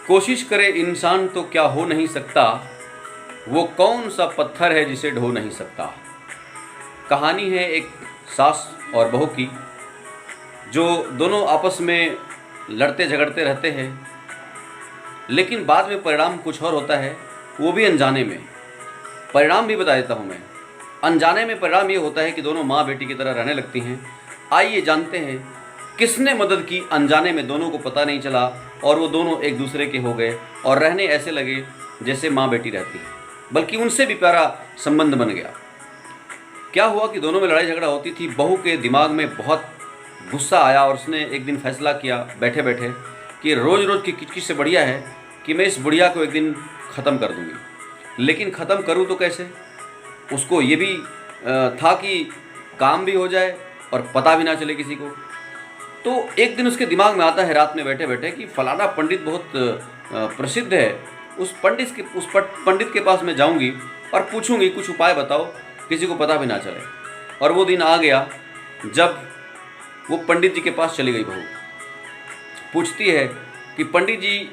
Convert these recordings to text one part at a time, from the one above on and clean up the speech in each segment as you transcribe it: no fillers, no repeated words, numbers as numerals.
कोशिश करे इंसान तो क्या हो नहीं सकता, वो कौन सा पत्थर है जिसे ढो नहीं सकता। कहानी है एक सास और बहू की, जो दोनों आपस में लड़ते झगड़ते रहते हैं, लेकिन बाद में परिणाम कुछ और होता है, वो भी अनजाने में। परिणाम भी बता देता हूँ मैं। अनजाने में परिणाम ये होता है कि दोनों माँ बेटी की तरह रहने लगती हैं। आइए जानते हैं किसने मदद की, अनजाने में दोनों को पता नहीं चला और वो दोनों एक दूसरे के हो गए और रहने ऐसे लगे जैसे माँ बेटी रहती है, बल्कि उनसे भी प्यारा संबंध बन गया। क्या हुआ कि दोनों में लड़ाई झगड़ा होती थी। बहू के दिमाग में बहुत गुस्सा आया और उसने एक दिन फैसला किया बैठे बैठे कि रोज़ रोज़ की किचकिच से बढ़िया है कि मैं इस बुढ़िया को एक दिन ख़त्म कर दूँगी। लेकिन ख़त्म करूँ तो कैसे? उसको ये भी था कि काम भी हो जाए और पता भी ना चले किसी को। तो एक दिन उसके दिमाग में आता है रात में बैठे बैठे कि फलाना पंडित बहुत प्रसिद्ध है, उस पंडित के पास मैं जाऊंगी और पूछूंगी कुछ उपाय बताओ, किसी को पता भी ना चले। और वो दिन आ गया जब वो पंडित जी के पास चली गई बहू। पूछती है कि पंडित जी,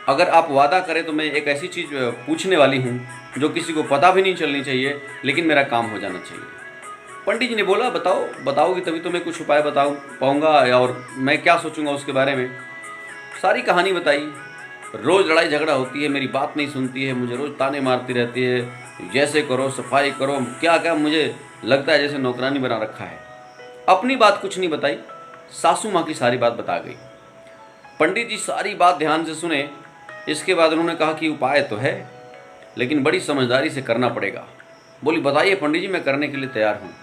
अगर आप वादा करें तो मैं एक ऐसी चीज़ पूछने वाली हूँ जो किसी को पता भी नहीं चलनी चाहिए, लेकिन मेरा काम हो जाना चाहिए। पंडित जी ने बोला बताओ, बताओगी तभी तो मैं कुछ उपाय बता पाऊँगा और मैं क्या सोचूंगा उसके बारे में। सारी कहानी बताई। रोज़ लड़ाई झगड़ा होती है, मेरी बात नहीं सुनती है, मुझे रोज़ ताने मारती रहती है, जैसे करो सफाई करो, क्या क्या मुझे लगता है जैसे नौकरानी बना रखा है। अपनी बात कुछ नहीं बताई, सासू माँ की सारी बात बता गई। पंडित जी सारी बात ध्यान से सुने। इसके बाद उन्होंने कहा कि उपाय तो है, लेकिन बड़ी समझदारी से करना पड़ेगा। बोली बताइए पंडित जी, मैं करने के लिए तैयार हूँ।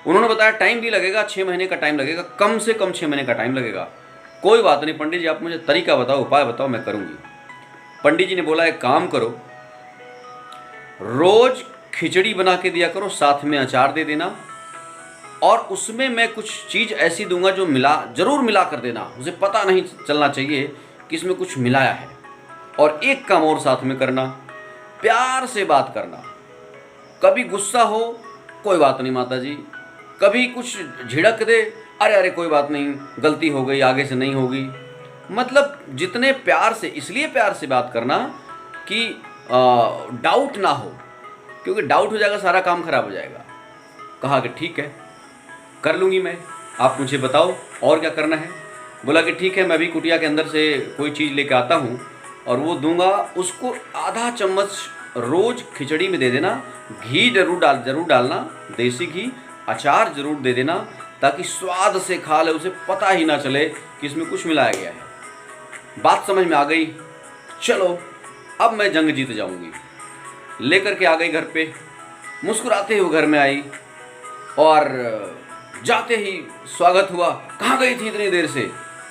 उन्होंने बताया टाइम भी लगेगा, 6 महीने का टाइम लगेगा, कम से कम 6 महीने का टाइम लगेगा। कोई बात नहीं पंडित जी, आप मुझे तरीका बताओ, उपाय बताओ, मैं करूँगी। पंडित जी ने बोला एक काम करो, रोज खिचड़ी बना के दिया करो, साथ में अचार दे देना, और उसमें मैं कुछ चीज़ ऐसी दूंगा जो जरूर मिला कर देना, उसे पता नहीं चलना चाहिए कि इसमें कुछ मिलाया है। और एक काम और साथ में करना, प्यार से बात करना। कभी गुस्सा हो, कोई बात नहीं माता जी, कभी कुछ झिड़क दे, अरे अरे कोई बात नहीं, गलती हो गई, आगे से नहीं होगी। मतलब जितने प्यार से, इसलिए प्यार से बात करना कि डाउट ना हो, क्योंकि डाउट हो जाएगा सारा काम खराब हो जाएगा। कहा कि ठीक है कर लूँगी मैं, आप मुझे बताओ और क्या करना है। बोला कि ठीक है, मैं भी कुटिया के अंदर से कोई चीज़ लेकर आता हूँ और वो दूंगा, उसको आधा चम्मच रोज़ खिचड़ी में दे देना, घी जरूर डालना, देसी घी, अचार जरूर दे देना, ताकि स्वाद से खा ले, उसे पता ही ना चले कि इसमें कुछ मिलाया गया है। बात समझ में आ गई, चलो अब मैं जंग जीत जाऊंगी। लेकर के आ गई घर पे, मुस्कुराते हुए घर में आई और जाते ही स्वागत हुआ। कहाँ गई थी इतनी देर से?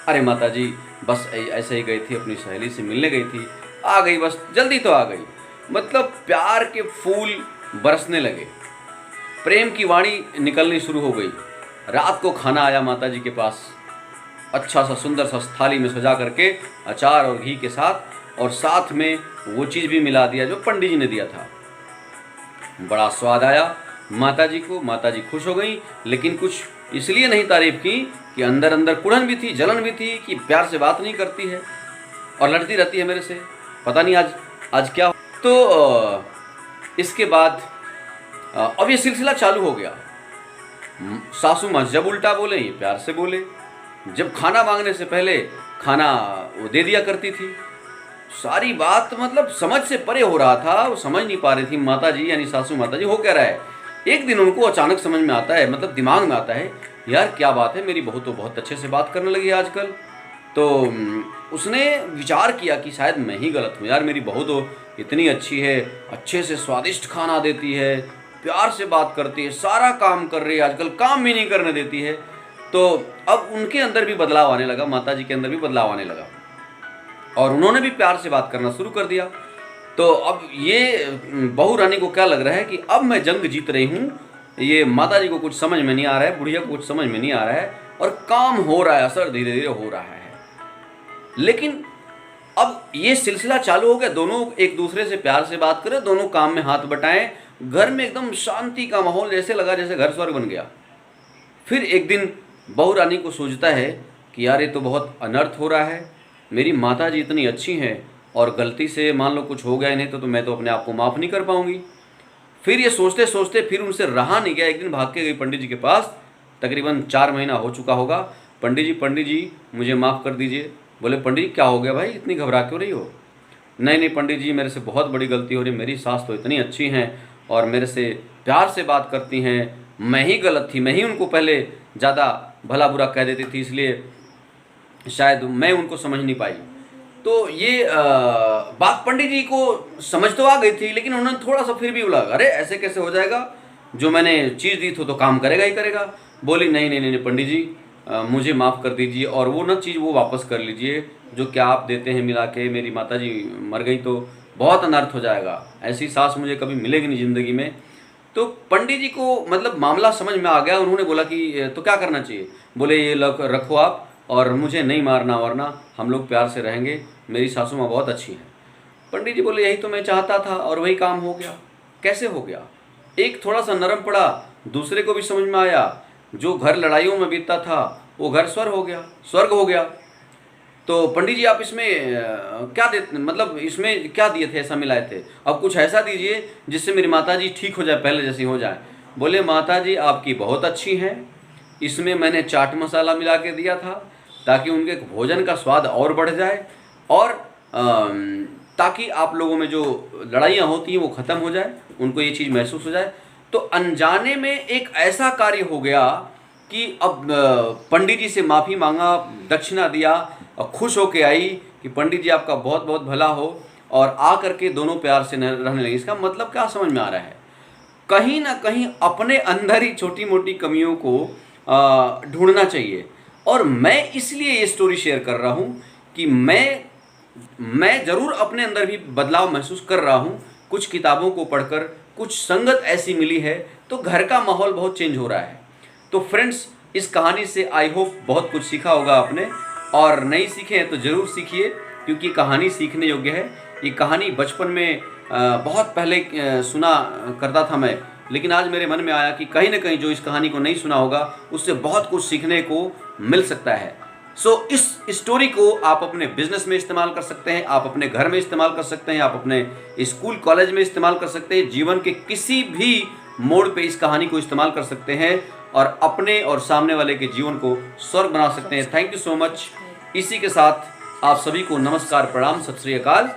अरे माता जी बस ऐसे ही गई थी, अपनी सहेली से मिलने गई थी, आ गई, बस जल्दी तो आ गई। मतलब प्यार के फूल बरसने लगे, प्रेम की वाणी निकलनी शुरू हो गई। रात को खाना आया माता जी के पास, अच्छा सा सुंदर सा थाली में सजा करके, अचार और घी के साथ, और साथ में वो चीज़ भी मिला दिया जो पंडित जी ने दिया था। बड़ा स्वाद आया माता जी को, माता जी खुश हो गई, लेकिन कुछ इसलिए नहीं तारीफ की कि अंदर अंदर कुड़न भी थी, जलन भी थी कि प्यार से बात नहीं करती है और लड़ती रहती है मेरे से, पता नहीं आज क्या। तो इसके बाद अब ये सिलसिला चालू हो गया। सासू माँ जब उल्टा बोले ये प्यार से बोले, जब खाना मांगने से पहले खाना वो दे दिया करती थी। सारी बात मतलब समझ से परे हो रहा था, वो समझ नहीं पा रही थी माता जी, यानी सासू माता जी, हो क्या रहा है। एक दिन उनको अचानक समझ में आता है, मतलब दिमाग में आता है, यार क्या बात है, मेरी बहू तो बहुत अच्छे से बात करने लगी है आजकल। तो उसने विचार किया कि शायद मैं ही गलत हूँ, यार मेरी बहू तो इतनी अच्छी है, अच्छे से स्वादिष्ट खाना देती है, प्यार से बात करती है, सारा काम कर रही है, आजकल काम भी नहीं करने देती है। तो अब उनके अंदर भी बदलाव आने लगा, माता जी के अंदर भी बदलाव आने लगा और उन्होंने भी प्यार से बात करना शुरू कर दिया। तो अब ये बहू रानी को क्या लग रहा है कि अब मैं जंग जीत रही हूँ, ये माता जी को कुछ समझ में नहीं आ रहा है, बुढ़िया को कुछ समझ में नहीं आ रहा है, और काम हो रहा है, असर धीरे धीरे हो रहा है। लेकिन अब ये सिलसिला चालू हो गया, दोनों एक दूसरे से प्यार से बात करें, दोनों काम में हाथ बटाएं, घर में एकदम शांति का माहौल, जैसे लगा जैसे घर स्वर्ग बन गया। फिर एक दिन बहू रानी को सोचता है कि यार ये तो बहुत अनर्थ हो रहा है, मेरी माता जी इतनी अच्छी हैं और गलती से मान लो कुछ हो गया नहीं तो मैं तो अपने आप को माफ़ नहीं कर पाऊंगी। फिर ये सोचते सोचते फिर उनसे रहा नहीं गया, एक दिन भाग के गई पंडित जी के पास। तकरीबन 4 महीना हो चुका होगा। पंडित जी मुझे माफ़ कर दीजिए। बोले पंडित जी क्या हो गया भाई, इतनी घबरा क्यों रही हो? नहीं पंडित जी, मेरे से बहुत बड़ी गलती हो रही, मेरी सास तो इतनी अच्छी हैं और मेरे से प्यार से बात करती हैं, मैं ही गलत थी, मैं ही उनको पहले ज़्यादा भला बुरा कह देती थी, इसलिए शायद मैं उनको समझ नहीं पाई। तो ये बात पंडित जी को समझ तो आ गई थी, लेकिन उन्होंने थोड़ा सा फिर भी बोला, अरे ऐसे कैसे हो जाएगा, जो मैंने चीज़ दी तो काम करेगा ही करेगा। बोली नहीं पंडित जी, मुझे माफ़ कर दीजिए और वो ना चीज़ वो वापस कर लीजिए जो क्या आप देते हैं मिला के। मेरी माता जी मर गई तो बहुत अनर्थ हो जाएगा, ऐसी सास मुझे कभी मिलेगी नहीं ज़िंदगी में। तो पंडित जी को मतलब मामला समझ में आ गया। उन्होंने बोला कि तो क्या करना चाहिए? बोले ये रखो आप और मुझे नहीं मारना वरना हम लोग प्यार से रहेंगे, मेरी सासू माँ बहुत अच्छी है। पंडित जी बोले यही तो मैं चाहता था और वही काम हो गया। कैसे हो गया? एक थोड़ा सा नरम पड़ा, दूसरे को भी समझ में आया, जो घर लड़ाइयों में बीतता था वो घर स्वर्ग हो गया। तो पंडित जी आप इसमें क्या देते, मतलब इसमें क्या दिए थे, ऐसा मिलाए थे? अब कुछ ऐसा दीजिए जिससे मेरी माता जी ठीक हो जाए, पहले जैसी हो जाए। बोले माता जी आपकी बहुत अच्छी हैं, इसमें मैंने चाट मसाला मिला के दिया था ताकि उनके भोजन का स्वाद और बढ़ जाए और ताकि आप लोगों में जो लड़ाइयाँ होती हैं वो ख़त्म हो जाए, उनको ये चीज़ महसूस हो जाए। तो अनजाने में एक ऐसा कार्य हो गया कि अब पंडित जी से माफ़ी मांगा, दक्षिणा दिया और खुश होके आई कि पंडित जी आपका बहुत बहुत भला हो, और आ करके दोनों प्यार से रहने लगे। इसका मतलब क्या समझ में आ रहा है? कहीं ना कहीं अपने अंदर ही छोटी मोटी कमियों को ढूंढना चाहिए। और मैं इसलिए ये स्टोरी शेयर कर रहा हूँ कि मैं ज़रूर अपने अंदर भी बदलाव महसूस कर रहा हूँ। कुछ किताबों को पढ़कर कुछ संगत ऐसी मिली है तो घर का माहौल बहुत चेंज हो रहा है। तो फ्रेंड्स, इस कहानी से आई होप बहुत कुछ सीखा होगा आपने, और नहीं सीखे हैं तो ज़रूर सीखिए क्योंकि कहानी सीखने योग्य है। ये कहानी बचपन में बहुत पहले सुना करता था मैं, लेकिन आज मेरे मन में आया कि कहीं ना कहीं जो इस कहानी को नहीं सुना होगा उससे बहुत कुछ सीखने को मिल सकता है। सो इस स्टोरी को आप अपने बिजनेस में इस्तेमाल कर सकते हैं, आप अपने घर में इस्तेमाल कर सकते हैं, आप अपने स्कूल कॉलेज में इस्तेमाल कर सकते हैं, जीवन के किसी भी मोड़ पे इस कहानी को इस्तेमाल कर सकते हैं और अपने और सामने वाले के जीवन को स्वर्ग बना सकते हैं। Thank you so much. इसी के साथ आप सभी को नमस्कार, प्रणाम, सत श्री अकाल।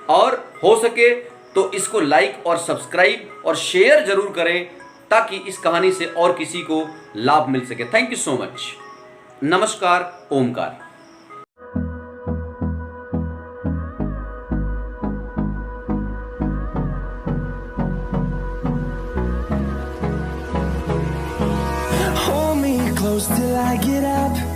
और हो सके तो इसको लाइक और सब्सक्राइब और शेयर जरूर करें ताकि इस कहानी से और किसी को लाभ मिल सके। Thank you so much. नमस्कार, Omkar. Hold me close till I get up.